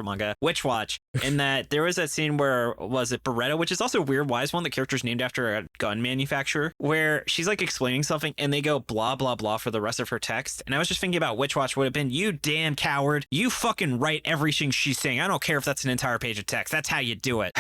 manga, Witch Watch, in that there was that scene where, was it Beretta, which is also weird. Why is one of the characters named after a gun manufacturer? Where she's like explaining something and they go blah, blah, blah for the rest of her text. And I was just thinking about Witch Watch would have been, you damn coward. You fucking write everything she's saying. I don't care if that's an entire page of text. That's how you do it.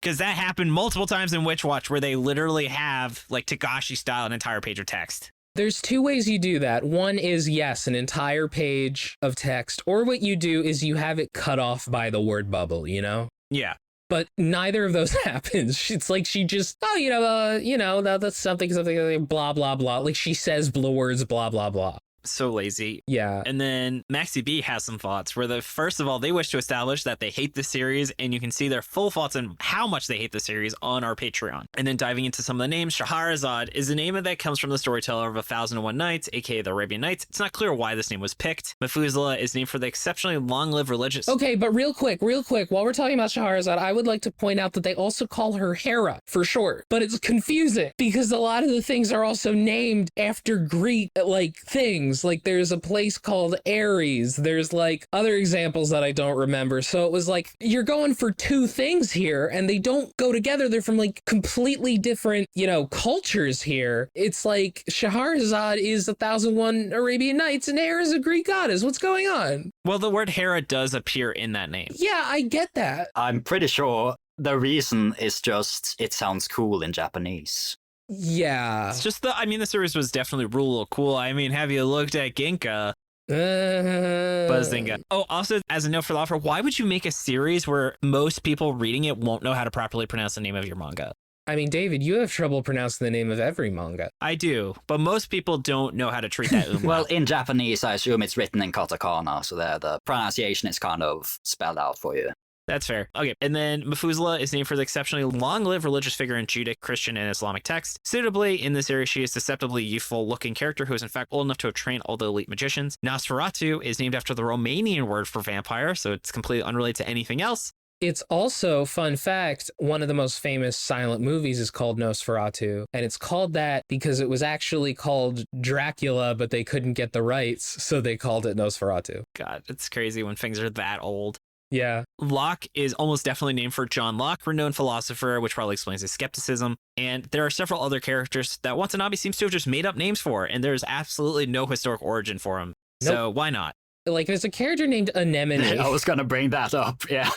Because that happened multiple times in Witch Watch where they literally have, like Tagashi style, an entire page of text. There's two ways you do that. One is, yes, an entire page of text, or what you do is you have it cut off by the word bubble, you know? Yeah. But neither of those happens. It's like she just, that's something, blah, blah, blah. Like she says words, blah, blah, blah. So lazy. Yeah. And then MaxyBee has some thoughts where first of all, they wish to establish that they hate the series, and you can see their full thoughts on how much they hate the series on our Patreon. And then diving into some of the names, Shahrazad is a name that comes from the storyteller of 1001 Nights, aka the Arabian Nights. It's not clear why this name was picked. Methuselah is named for the exceptionally long-lived religious... Okay, but real quick, while we're talking about Shahrazad, I would like to point out that they also call her Hera for short, but it's confusing because a lot of the things are also named after Greek, like, things. Like, there's a place called Ares. There's, like, other examples that I don't remember. So it was like, you're going for two things here, and they don't go together. They're from, like, completely different, you know, cultures here. It's like Shahrazad is 1001 Arabian Nights, and Hera is a Greek goddess. What's going on? Well, the word Hera does appear in that name. Yeah, I get that. I'm pretty sure the reason is just it sounds cool in Japanese. Yeah. It's just the series was definitely real cool. I mean, have you looked at Ginka? Buzzinga. Oh, also, as a note for the offer, why would you make a series where most people reading it won't know how to properly pronounce the name of your manga? I mean, David, you have trouble pronouncing the name of every manga. I do, but most people don't know how to treat that umlaut. Well, in Japanese, I assume it's written in katakana, so the pronunciation is kind of spelled out for you. That's fair. Okay, and then Methuselah is named for the exceptionally long-lived religious figure in Judaic, Christian, and Islamic texts. Suitably, in this series, she is a deceptively youthful-looking character who is in fact old enough to have trained all the elite magicians. Nosferatu is named after the Romanian word for vampire, so it's completely unrelated to anything else. It's also, fun fact, one of the most famous silent movies is called Nosferatu, and it's called that because it was actually called Dracula, but they couldn't get the rights, so they called it Nosferatu. God, it's crazy when things are that old. Yeah. Locke is almost definitely named for John Locke, renowned philosopher, which probably explains his skepticism. And there are several other characters that Watanabe seems to have just made up names for, and there's absolutely no historic origin for him. Nope. So why not? Like, there's a character named Anemone. I was going to bring that up, yeah.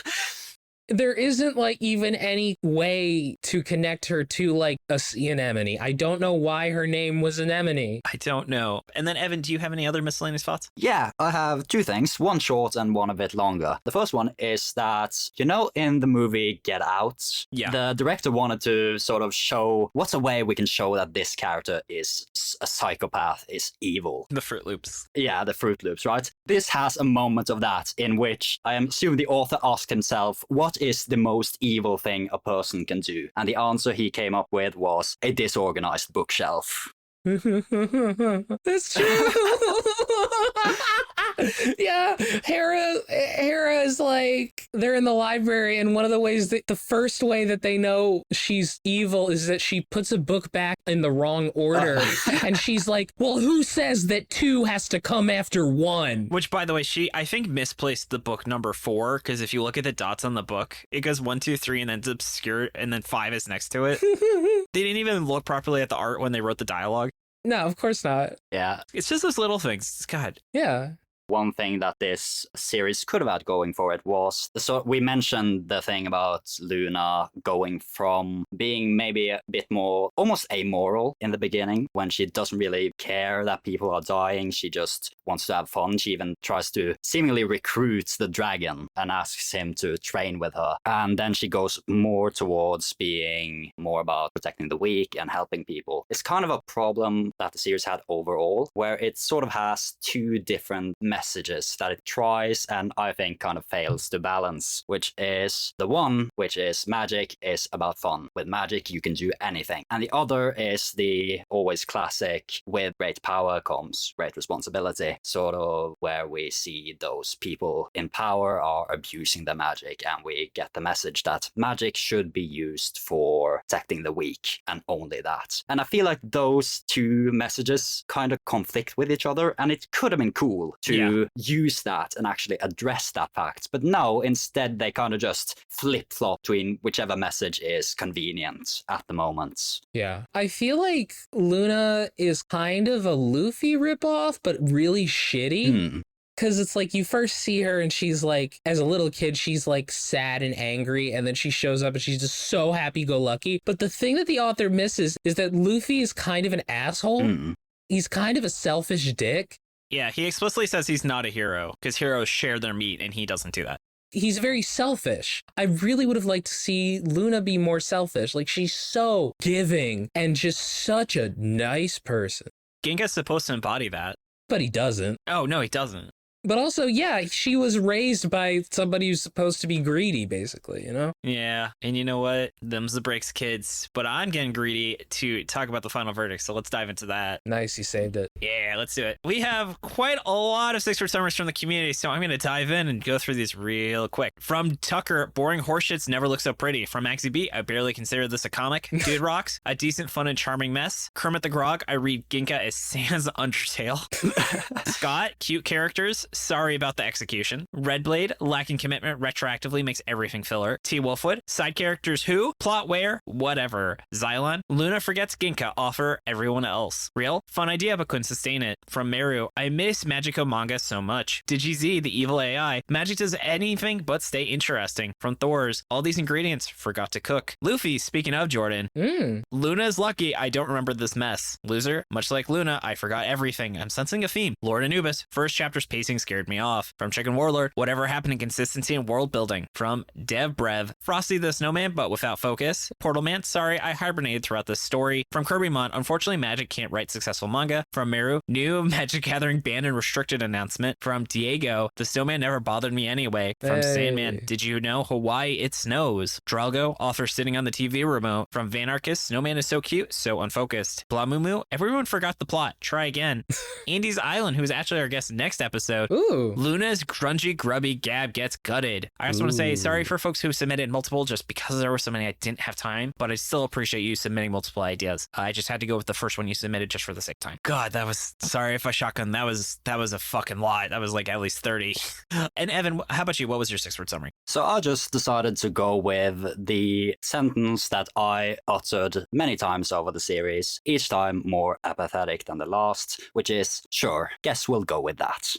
There isn't, like, even any way to connect her to, like, a sea anemone. I don't know why her name was Anemone. I don't know. And then, Evan, do you have any other miscellaneous thoughts? Yeah, I have two things, one short and one a bit longer. The first one is that, you know, in the movie Get Out, the director wanted to sort of show what's a way we can show that this character is a psychopath, is evil. The Fruit Loops. Yeah, the Fruit Loops, right? This has a moment of that in which I assume the author asked himself, what is the most evil thing a person can do? And the answer he came up with was a disorganized bookshelf. That's true. Yeah, Hera is like, they're in the library, and one of the ways that the first way that they know she's evil is that she puts a book back in the wrong order. And she's like, well, who says that 2 has to come after 1? Which, by the way, she, I think, misplaced the book number 4, because if you look at the dots on the book, it goes 1, 2, 3, and then it's obscure, and then 5 is next to it. They didn't even look properly at the art when they wrote the dialogue. No, of course not. Yeah. It's just those little things. God. Yeah. One thing that this series could have had going for it was, so we mentioned the thing about Luna going from being maybe a bit more almost amoral in the beginning when she doesn't really care that people are dying. She just wants to have fun. She even tries to seemingly recruit the dragon and asks him to train with her. And then she goes more towards being more about protecting the weak and helping people. It's kind of a problem that the series had overall, where it sort of has two different messages that it tries and I think kind of fails to balance, which is the one, which is magic is about fun. With magic, you can do anything. And the other is the always classic, with great power comes great responsibility, sort of where we see those people in power are abusing the magic, and we get the message that magic should be used for protecting the weak and only that. And I feel like those two messages kind of conflict with each other, and it could have been cool to use that and actually address that fact. But no, instead they kind of just flip-flop between whichever message is convenient at the moment. Yeah. I feel like Luna is kind of a Luffy ripoff, but really shitty. Because it's like you first see her and she's like, as a little kid, she's like sad and angry. And then she shows up and she's just so happy-go-lucky. But the thing that the author misses is that Luffy is kind of an asshole. He's kind of a selfish dick. Yeah, he explicitly says he's not a hero because heroes share their meat and he doesn't do that. He's very selfish. I really would have liked to see Luna be more selfish. Like, she's so giving and just such a nice person. Ginka's supposed to embody that. But he doesn't. Oh, no, he doesn't. But also, yeah, she was raised by somebody who's supposed to be greedy, basically, you know? Yeah, and you know what? Them's the breaks, kids. But I'm getting greedy to talk about the final verdict, so let's dive into that. Nice, you saved it. Yeah, let's do it. We have quite a lot of 6-word summaries from the community, so I'm going to dive in and go through these real quick. From Tucker, boring horseshits never look so pretty. From MaxyBee, I barely consider this a comic. Dude rocks, a decent, fun, and charming mess. Kermit the Grog, I read Ginka as Sans Undertale. Scott, cute characters. Sorry about the execution. Redblade, lacking commitment, retroactively makes everything filler. T. Wolfwood, side characters who, plot where, whatever. Xylon, Luna forgets Ginka, offer everyone else. Real, fun idea but couldn't sustain it. From Meru, I miss Magico manga so much. DigiZ, the evil AI, magic does anything but stay interesting. From Thor's, all these ingredients forgot to cook. Luffy, speaking of Jordan, Luna is lucky I don't remember this mess. Loser, much like Luna, I forgot everything. I'm sensing a theme. Lord Anubis, first chapter's pacing scared me off. From Chicken Warlord, whatever happened in consistency and world building. From Dev Brev, Frosty the Snowman but without focus. Portal Man, sorry I hibernated throughout this story. From Kirby Mon, unfortunately Magic can't write successful manga. From Meru, new Magic Gathering banned and restricted announcement. From Diego, the snowman never bothered me anyway. From Sandman, did you know Hawaii it snows? Dralgo, author sitting on the TV remote. From Vanarchist, snowman is so cute, so unfocused. Blamumu, everyone forgot the plot. Try again. Andy's Island, who is actually our guest next episode. Ooh. Luna's grungy, grubby Gab gets gutted. I just want to say sorry for folks who submitted multiple just because there were so many I didn't have time, but I still appreciate you submitting multiple ideas. I just had to go with the first one you submitted just for the sake of time. God, that was, sorry if I shotgun. That was a fucking lot. That was like at least 30. And Evan, how about you? What was your 6-word summary? So I just decided to go with the sentence that I uttered many times over the series, each time more apathetic than the last, which is, sure, guess we'll go with that.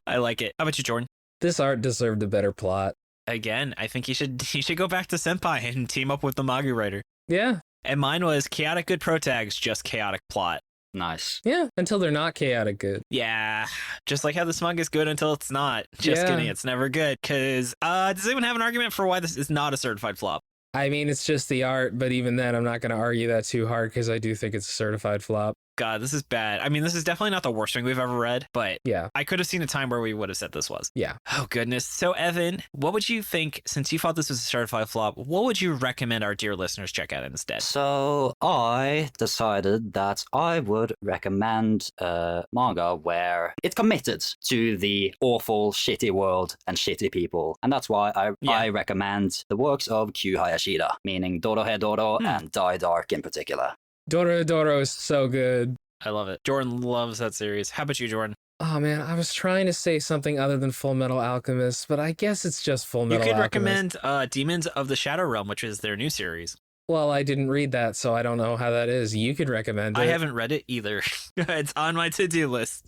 I like it. How about you, Jordan? This art deserved a better plot. Again, I think you should go back to Senpai and team up with the manga writer. Yeah. And mine was chaotic good pro tags, just chaotic plot. Nice. Yeah, until they're not chaotic good. Yeah, just like how this manga is good until it's not. Just kidding, it's never good. Because does anyone have an argument for why this is not a certified flop? I mean, it's just the art, but even then, I'm not going to argue that too hard because I do think it's a certified flop. God, this is bad. I mean, this is definitely not the worst thing we've ever read, but yeah, I could have seen a time where we would have said this was. Yeah. Oh, goodness. So, Evan, what would you think, since you thought this was a certified flop, what would you recommend our dear listeners check out instead? So, I decided that I would recommend a manga where it's committed to the awful, shitty world and shitty people. And that's why I recommend the works of Q Hayashida, meaning Dorohedoro and Die Dark in particular. Doro is so good. I love it. Jordan loves that series. How about you, Jordan? Oh man, I was trying to say something other than Full Metal Alchemist, but I guess it's just Full Metal Alchemist. You could recommend Demons of the Shadow Realm, which is their new series. Well, I didn't read that, so I don't know how that is. You could recommend it. I haven't read it either. It's on my to-do list.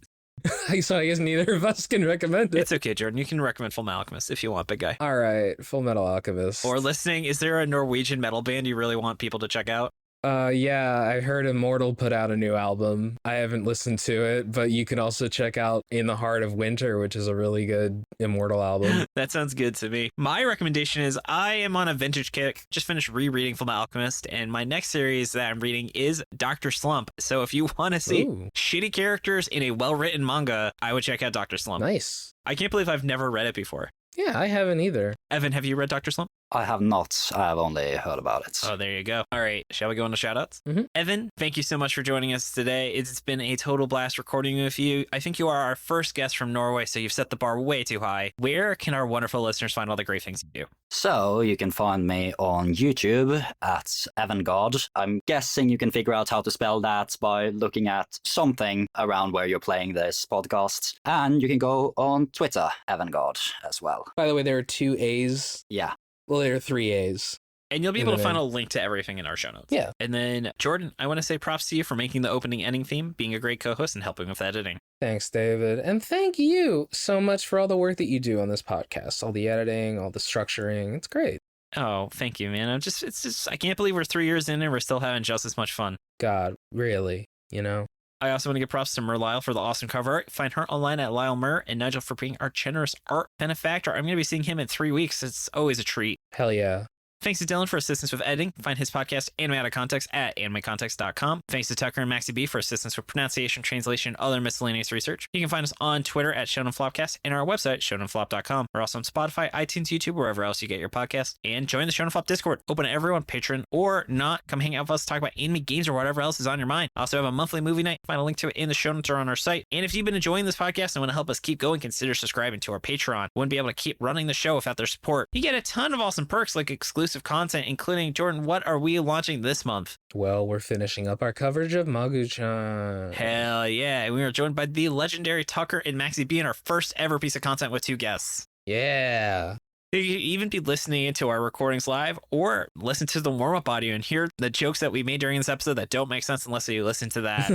So I guess neither of us can recommend it. It's okay, Jordan. You can recommend Full Metal Alchemist if you want, big guy. All right, Full Metal Alchemist. Or listening, is there a Norwegian metal band you really want people to check out? Yeah, I heard Immortal put out a new album. I haven't listened to it, but you can also check out In the Heart of Winter, which is a really good Immortal album. That sounds good to me. My recommendation is I am on a vintage kick. Just finished rereading Full Metal Alchemist, and my next series that I'm reading is Dr. Slump. So if you want to see shitty characters in a well-written manga, I would check out Dr. Slump. Nice. I can't believe I've never read it before. Yeah, I haven't either. Evan, have you read Dr. Slump? I have not. I have only heard about it. Oh, there you go. All right. Shall we go into shoutouts? Mm-hmm. Evan, thank you so much for joining us today. It's been a total blast recording with you. I think you are our first guest from Norway, so you've set the bar way too high. Where can our wonderful listeners find all the great things you do? So you can find me on YouTube at Evangaard. I'm guessing you can figure out how to spell that by looking at something around where you're playing this podcast. And you can go on Twitter, Evangaard, as well. By the way, there are 2 A's. Yeah. Well, there are 3 A's. And you'll be able to find a link to everything in our show notes. Yeah. And then, Jordan, I want to say props to you for making the opening ending theme, being a great co-host, and helping with editing. Thanks, David. And thank you so much for all the work that you do on this podcast. All the editing, all the structuring. It's great. Oh, thank you, man. I can't believe we're 3 years in and we're still having just as much fun. God, really, you know? I also want to give props to Merliel for the awesome cover art. Find her online at Lyle Mer, and Nigel for being our generous art benefactor. I'm going to be seeing him in 3 weeks. It's always a treat. Hell yeah. Thanks to Dylan for assistance with editing. Find his podcast, Anime Out of Context, at animecontext.com. Thanks to Tucker and MaxyBee for assistance with pronunciation, translation, other miscellaneous research. You can find us on Twitter at ShonenFlopcast and our website, ShonenFlop.com. We're also on Spotify, iTunes, YouTube, wherever else you get your podcast. And join the Shonen Flop Discord. Open to everyone, Patreon or not. Come hang out with us, talk about anime, games, or whatever else is on your mind. Also have a monthly movie night. Find a link to it in the show notes or on our site. And if you've been enjoying this podcast and want to help us keep going, consider subscribing to our Patreon. Wouldn't be able to keep running the show without their support. You get a ton of awesome perks like exclusive content, including, Jordan, what are we launching this month? Well, we're finishing up our coverage of Magu-chan. Hell yeah. And we are joined by the legendary Tucker and MaxyBee in our first ever piece of content with 2 guests. Yeah. You can even be listening into our recordings live or listen to the warm-up audio and hear the jokes that we made during this episode that don't make sense unless you listen to that.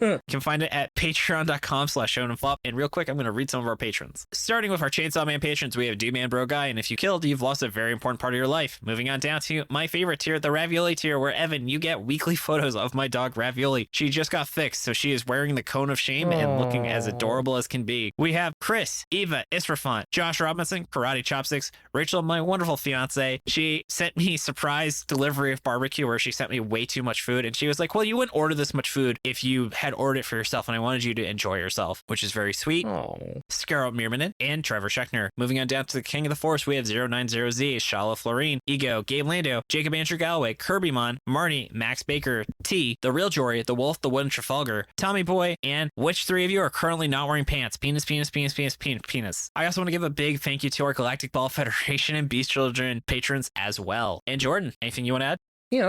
You can find it at patreon.com/shonenflop. And real quick, I'm going to read some of our patrons. Starting with our Chainsaw Man patrons, we have D-Man Bro Guy, and if you killed, you've lost a very important part of your life. Moving on down to my favorite tier, the Ravioli tier, where Evan, you get weekly photos of my dog Ravioli. She just got fixed, so she is wearing the cone of shame and looking as adorable as can be. We have Chris, Eva, Israfant, Josh Robinson, Karate Chopsticks, Rachel, my wonderful fiance. She sent me surprise delivery of barbecue where she sent me way too much food, and she was like, well, you wouldn't order this much food if you had ordered it for yourself, and I wanted you to enjoy yourself, which is very sweet. Scarlet Mirmanen and Trevor Schechner. Moving on down to the King of the Force, we have 090Z, Shala Florine, Ego, Gabe Lando, Jacob Andrew Galloway, Kirbymon, Marty, Max Baker, T, The Real Jory, The Wolf, The Wooden Trafalgar, Tommy Boy, and which 3 of you are currently not wearing pants? Penis, penis, penis, penis, penis, penis. I also want to give a big thank you to our Galactic Ball Federation and Beast Children patrons as well. And Jordan, anything you want to add?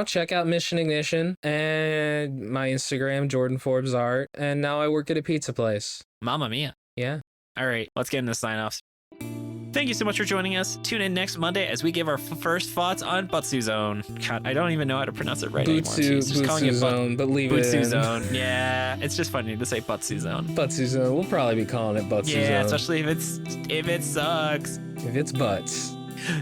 Check out Mission Ignition and my Instagram, Jordan Forbes Art. And now I work at a pizza place. Mamma mia. Yeah. All right, let's get into sign-offs. Thank you so much for joining us. Tune in next Monday as we give our first thoughts on Butsu Zone. God, I don't even know how to pronounce it right anymore. Just calling it Zone, but leave it in. Butsu Zone. Yeah, it's just funny to say Butsu Zone. Butsu Zone. We'll probably be calling it Butsu Zone. Yeah, especially if it sucks. If it's butts.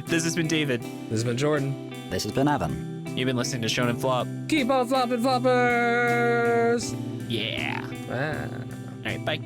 This has been David. This has been Jordan. This has been Evan. You've been listening to Shonen Flop. Keep on flopping floppers! Yeah. Ah. All right, bye.